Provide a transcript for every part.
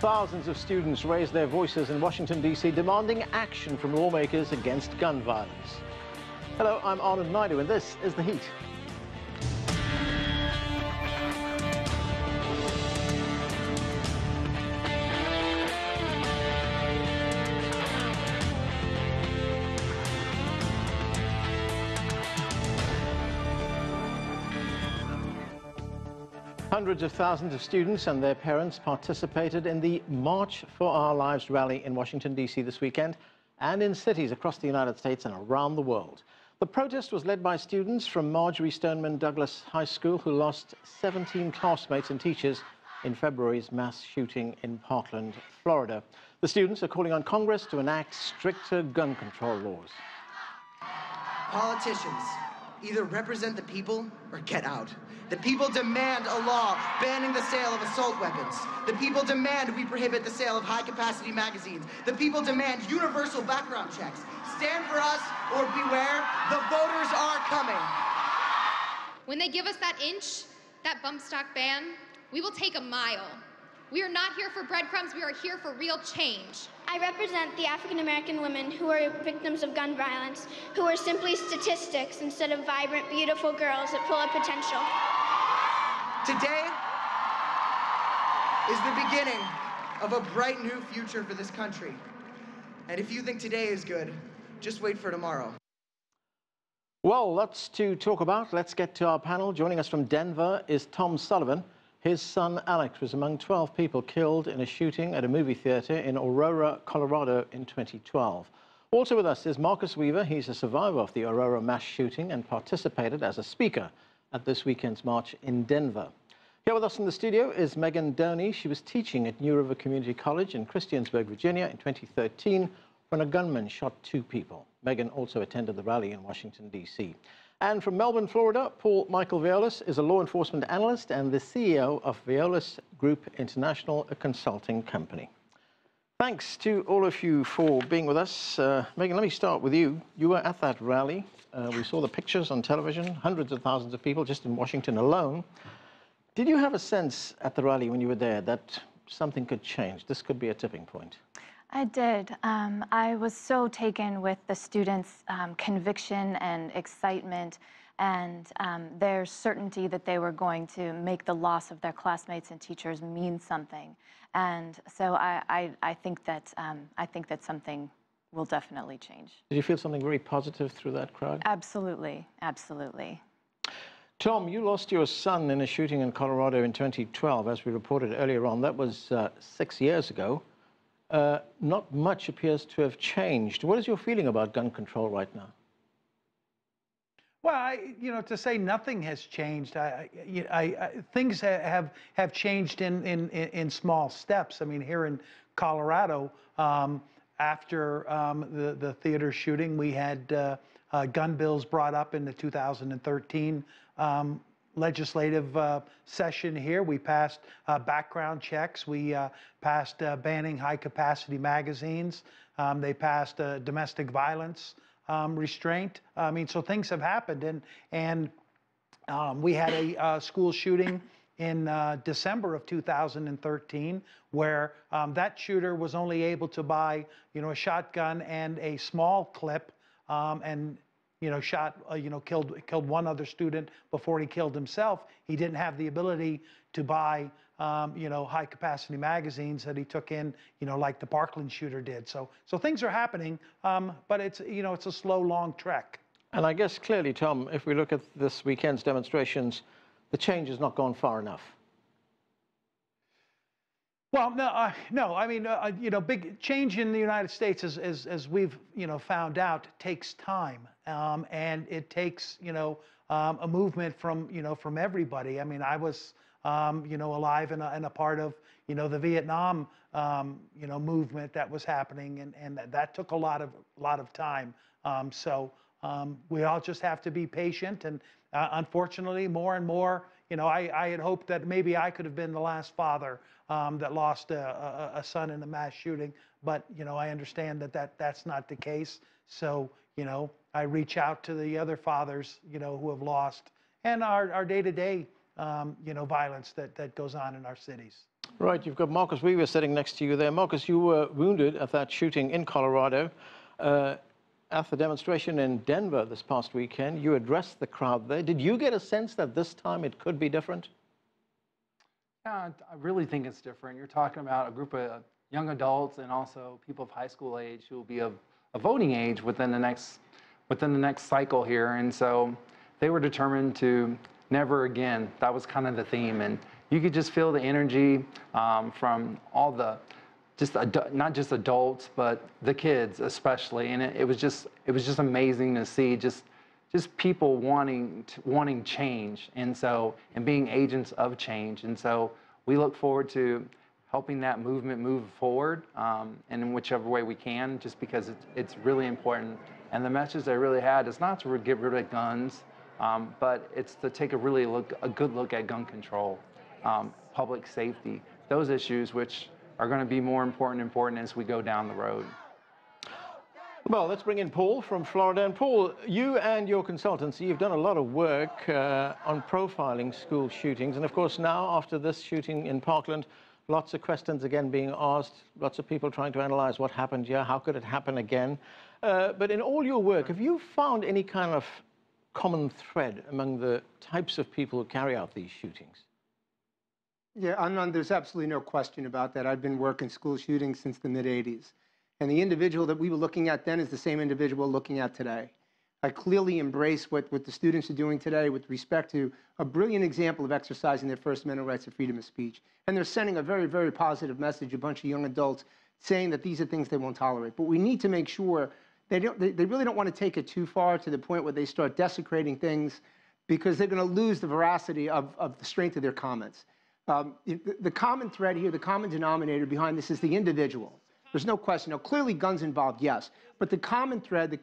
Thousands of students raised their voices in Washington, D.C., demanding action from lawmakers against gun violence. Hello, I'm Arnold Naidu, and this is The Heat. Hundreds of thousands of students and their parents participated in the March for Our Lives rally in Washington, D.C. this weekend and in cities across the United States and around the world. The protest was led by students from Marjory Stoneman Douglas High School who lost 17 classmates and teachers in February's mass shooting in Parkland, Florida. The students are calling on Congress to enact stricter gun control laws. Politicians either represent the people or get out. The people demand a law banning the sale of assault weapons. The people demand we prohibit the sale of high-capacity magazines. The people demand universal background checks. Stand for us or beware, the voters are coming. When they give us that inch, that bump stock ban, we will take a mile. We are not here for breadcrumbs, we are here for real change. I represent the African-American women who are victims of gun violence, who are simply statistics instead of vibrant, beautiful girls that full of potential. Today is the beginning of a bright new future for this country. And if you think today is good, just wait for tomorrow. Well, lots to talk about. Let's get to our panel. Joining us from Denver is Tom Sullivan. His son, Alex, was among 12 people killed in a shooting at a movie theater in Aurora, Colorado in 2012. Also with us is Marcus Weaver. He's a survivor of the Aurora mass shooting and participated as a speaker at this weekend's march in Denver. Here with us in the studio is Megan Doney. She was teaching at New River Community College in Christiansburg, Virginia in 2013 when a gunman shot 2 people. Megan also attended the rally in Washington, D.C. And from Melbourne, Florida, Paul Michael Viollis is a law enforcement analyst and the CEO of Viollis Group International, a consulting company. Thanks to all of you for being with us. Megan, let me start with you. You were at that rally. We saw the pictures on television, hundreds of thousands of people just in Washington alone. Did you have a sense at the rally when you were there that something could change? This could be a tipping point. I did. I was so taken with the students' conviction and excitement and their certainty that they were going to make the loss of their classmates and teachers mean something. And so I think that something will definitely change. Did you feel something very positive through that crowd? Absolutely, absolutely. Tom, you lost your son in a shooting in Colorado in 2012, as we reported earlier on. That was 6 years ago. Not much appears to have changed. What is your feeling about gun control right now? Well, to say nothing has changed, things have changed in small steps. I mean, here in Colorado, after the theater shooting, we had gun bills brought up in the 2013 legislative session here. We passed background checks. We passed banning high-capacity magazines. They passed domestic violence restraint. I mean, so things have happened. And we had a school shooting in December of 2013 where that shooter was only able to buy, a shotgun and a small clip and killed one other student before he killed himself. He didn't have the ability to buy, high-capacity magazines that he took in, like the Parkland shooter did. So things are happening, but it's a slow, long trek. And I guess clearly, Tom, if we look at this weekend's demonstrations, the change has not gone far enough. Well, no. I mean, big change in the United States, as we've found out, takes time, and it takes a movement from everybody. I mean, I was alive and a part of the Vietnam movement that was happening, and that took a lot of time. So we all just have to be patient, and unfortunately, more and more. I had hoped that maybe I could have been the last father that lost a son in a mass shooting, but I understand that that's not the case. So I reach out to the other fathers who have lost, and our day-to-day violence that goes on in our cities. Right, you've got Marcus Weaver sitting next to you there. Marcus, you were wounded at that shooting in Colorado. At the demonstration in Denver this past weekend, you addressed the crowd there. Did you get a sense that this time it could be different? Yeah, I really think it's different. You're talking about a group of young adults and also people of high school age who will be of voting age within the next cycle here. And so they were determined to never again. That was kind of the theme. And you could just feel the energy from all the, not just adults, but the kids especially. And it was just amazing to see just people wanting change, and being agents of change. And so we look forward to helping that movement move forward, and in whichever way we can, just because it's really important. And the message they really had is not to get rid of guns, but it's to take a good look at gun control, public safety, those issues which are going to be more important as we go down the road. Well, let's bring in Paul from Florida. And Paul, you and your consultancy, you've done a lot of work on profiling school shootings. And of course, now after this shooting in Parkland, lots of questions again being asked, lots of people trying to analyze what happened here, how could it happen again? But in all your work, have you found any kind of common thread among the types of people who carry out these shootings? Yeah, there's absolutely no question about that. I've been working school shootings since the mid-'80s. And the individual that we were looking at then is the same individual we're looking at today. I clearly embrace what the students are doing today with respect to a brilliant example of exercising their First Amendment rights of freedom of speech. And they're sending a very, very positive message, a bunch of young adults, saying that these are things they won't tolerate. But we need to make sure they really don't want to take it too far to the point where they start desecrating things, because they're going to lose the veracity of the strength of their comments. The common thread here, the common denominator behind this is the individual. There's no question. Now, clearly guns involved, yes. But the common thread, the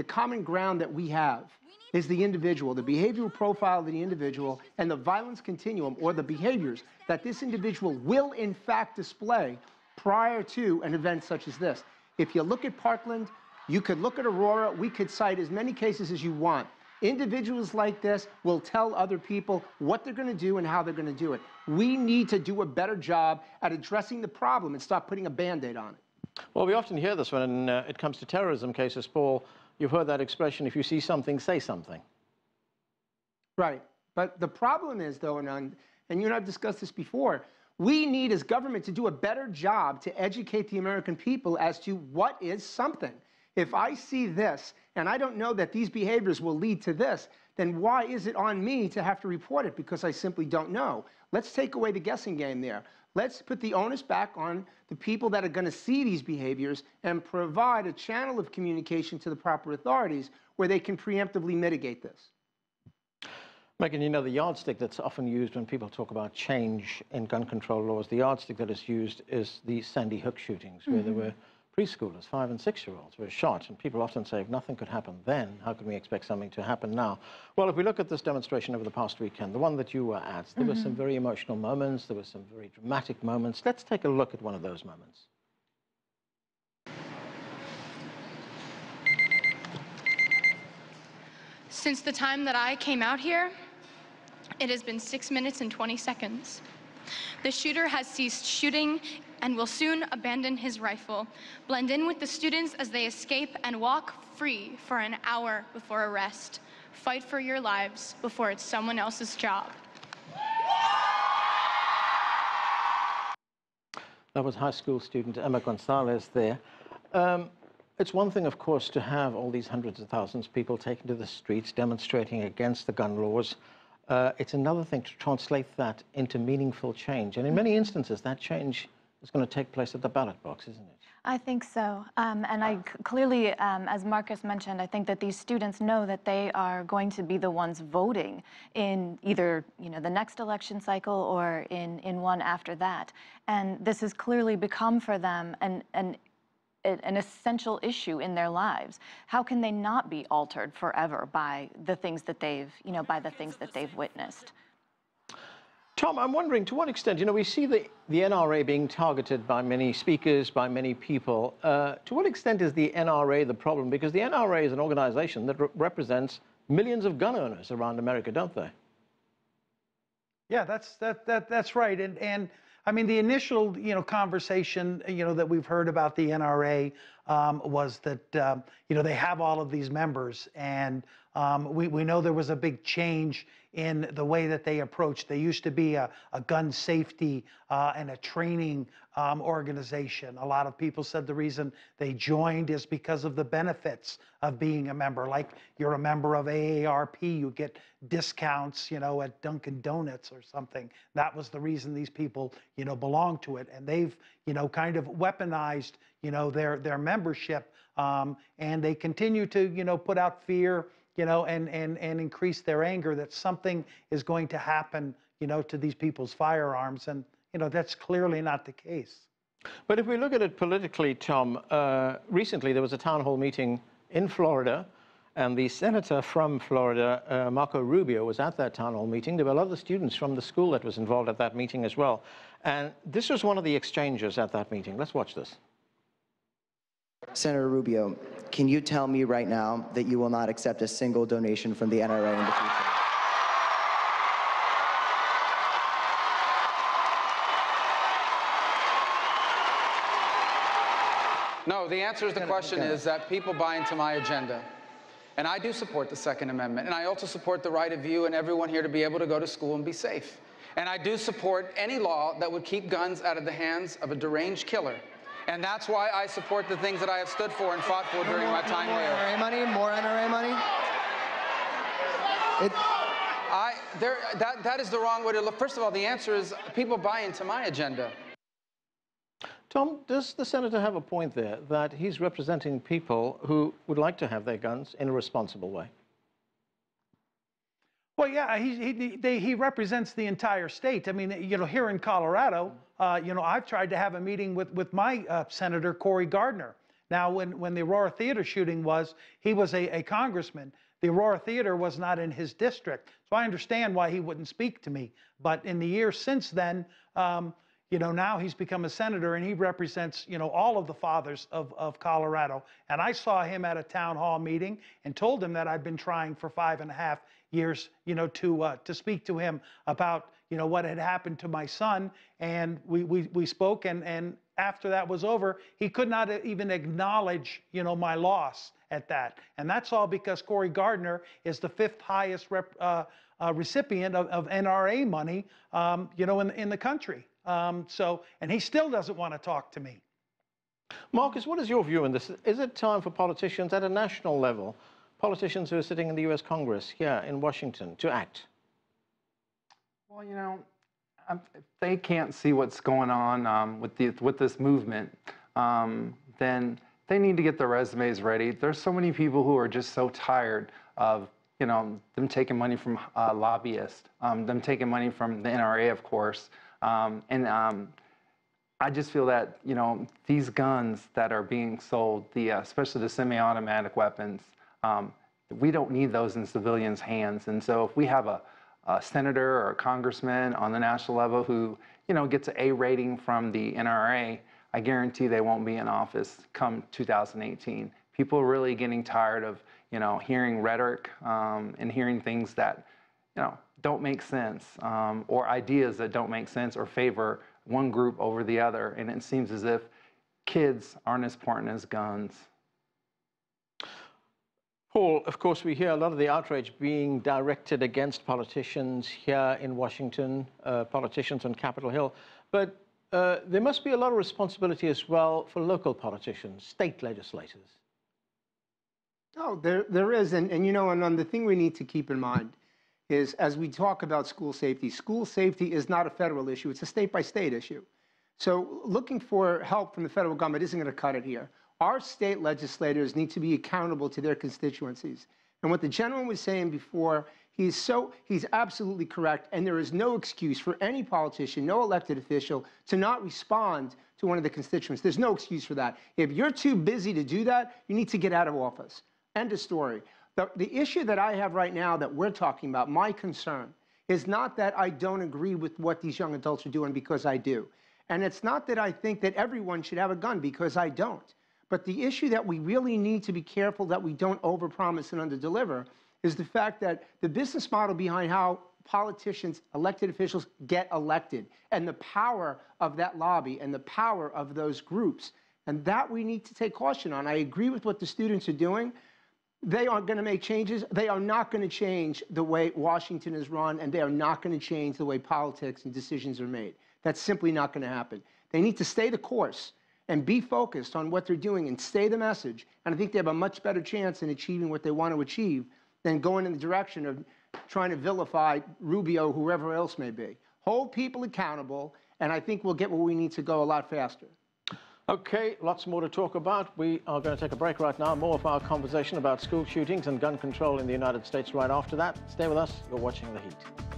common ground that we have is the individual, the behavioral profile of the individual, and the violence continuum, or the behaviors that this individual will in fact display prior to an event such as this. If you look at Parkland, you could look at Aurora, we could cite as many cases as you want. Individuals like this will tell other people what they're going to do and how they're going to do it. We need to do a better job at addressing the problem and stop putting a Band-Aid on it. Well, we often hear this when it comes to terrorism cases, Paul. You've heard that expression, if you see something, say something. Right. But the problem is, though, and you and I have discussed this before, we need as government to do a better job to educate the American people as to what is something. If I see this, and I don't know that these behaviors will lead to this, then why is it on me to have to report it? Because I simply don't know. Let's take away the guessing game there. Let's put the onus back on the people that are going to see these behaviors and provide a channel of communication to the proper authorities where they can preemptively mitigate this. Megan, you know, the yardstick that's often used when people talk about change in gun control laws, the yardstick that is used is the Sandy Hook shootings, where there were preschoolers, 5- and 6-year-olds, were shot. And people often say, if nothing could happen then, how can we expect something to happen now? Well, if we look at this demonstration over the past weekend, the one that you were at, there were some very emotional moments, there were some very dramatic moments. Let's take a look at one of those moments. Since the time that I came out here, it has been 6 minutes and 20 seconds. The shooter has ceased shooting and will soon abandon his rifle, blend in with the students as they escape, and walk free for an hour before arrest. Fight for your lives before it's someone else's job. That was high school student Emma Gonzales there. It's one thing, of course, to have all these hundreds of thousands of people taken to the streets demonstrating against the gun laws. It's another thing to translate that into meaningful change. And in many instances, that change is going to take place at the ballot box, isn't it? I think so. And I clearly, as Marcus mentioned, I think that these students know that they are going to be the ones voting in either, the next election cycle or in one after that. And this has clearly become for them an essential issue in their lives. How can they not be altered forever by the things that they've, witnessed? Tom, I'm wondering, to what extent, we see the NRA being targeted by many speakers, by many people. To what extent is the NRA the problem? Because the NRA is an organization that represents millions of gun owners around America, don't they? Yeah, that's right. And I mean, the initial, conversation, that we've heard about the NRA was that, they have all of these members, and we know there was a big change in the way that they approached. They used to be a gun safety and a training organization. A lot of people said the reason they joined is because of the benefits of being a member. Like, you're a member of AARP, you get discounts, at Dunkin' Donuts or something. That was the reason these people, belong to it. And they've, kind of weaponized, their membership, and they continue to, put out fear, and increase their anger that something is going to happen, to these people's firearms. And, that's clearly not the case. But if we look at it politically, Tom, recently there was a town hall meeting in Florida, and the senator from Florida, Marco Rubio, was at that town hall meeting. There were a lot of the students from the school that was involved at that meeting as well. And this was one of the exchanges at that meeting. Let's watch this. Senator Rubio, can you tell me right now that you will not accept a single donation from the NRA in the future? No, the answer to the question is that people buy into my agenda. And I do support the Second Amendment. And I also support the right of you and everyone here to be able to go to school and be safe. And I do support any law that would keep guns out of the hands of a deranged killer. And that's why I support the things that I have stood for and fought for during my time there. NRA money? More NRA money? That is the wrong way to look. First of all, the answer is people buy into my agenda. Tom, does the senator have a point there, that he's representing people who would like to have their guns in a responsible way? Well, yeah, he represents the entire state. I mean, here in Colorado, I've tried to have a meeting with my Senator Cory Gardner. Now, when the Aurora Theater shooting was, he was a congressman. The Aurora Theater was not in his district, so I understand why he wouldn't speak to me. But in the years since then, now he's become a senator, and he represents, all of the fathers of Colorado. And I saw him at a town hall meeting and told him that I'd been trying for 5.5 years, to speak to him about, what had happened to my son. And we spoke, and after that was over, he could not even acknowledge, my loss at that. And that's all because Cory Gardner is the 5th highest recipient of NRA money, in the country. And he still doesn't want to talk to me. Marcus, what is your view on this? Is it time for politicians at a national level, politicians who are sitting in the US Congress here in Washington, to act? Well, if they can't see what's going on with this movement, then they need to get their resumes ready. There's so many people who are just so tired of them taking money from lobbyists, them taking money from the NRA, of course. I just feel that, these guns that are being sold, especially the semi-automatic weapons, we don't need those in civilians' hands. And so if we have a senator or a congressman on the national level who, gets an A rating from the NRA, I guarantee they won't be in office come 2018. People are really getting tired of, hearing rhetoric and hearing things that, don't make sense, or ideas that don't make sense or favor one group over the other. And it seems as if kids aren't as important as guns. Paul, of course, we hear a lot of the outrage being directed against politicians here in Washington, politicians on Capitol Hill. But there must be a lot of responsibility as well for local politicians, state legislators. Oh, there is. And the thing we need to keep in mind is, as we talk about school safety is not a federal issue. It's a state-by-state issue. So looking for help from the federal government isn't going to cut it here. Our state legislators need to be accountable to their constituencies. And what the gentleman was saying before, he's absolutely correct, and there is no excuse for any politician, no elected official, to not respond to one of the constituents. There's no excuse for that. If you're too busy to do that, you need to get out of office. End of story. The issue that I have right now that we're talking about, my concern, is not that I don't agree with what these young adults are doing, because I do. And it's not that I think that everyone should have a gun, because I don't. But the issue that we really need to be careful that we don't overpromise and underdeliver is the fact that the business model behind how politicians, elected officials get elected, and the power of that lobby and the power of those groups. And that we need to take caution on. I agree with what the students are doing. They are going to make changes. They are not going to change the way Washington is run, and they are not going to change the way politics and decisions are made. That's simply not going to happen. They need to stay the course and be focused on what they're doing and stay the message. And I think they have a much better chance in achieving what they want to achieve than going in the direction of trying to vilify Rubio, whoever else may be. Hold people accountable, and I think we'll get where we need to go a lot faster. Okay, lots more to talk about. We are going to take a break right now. More of our conversation about school shootings and gun control in the United States right after that. Stay with us. You're watching The Heat.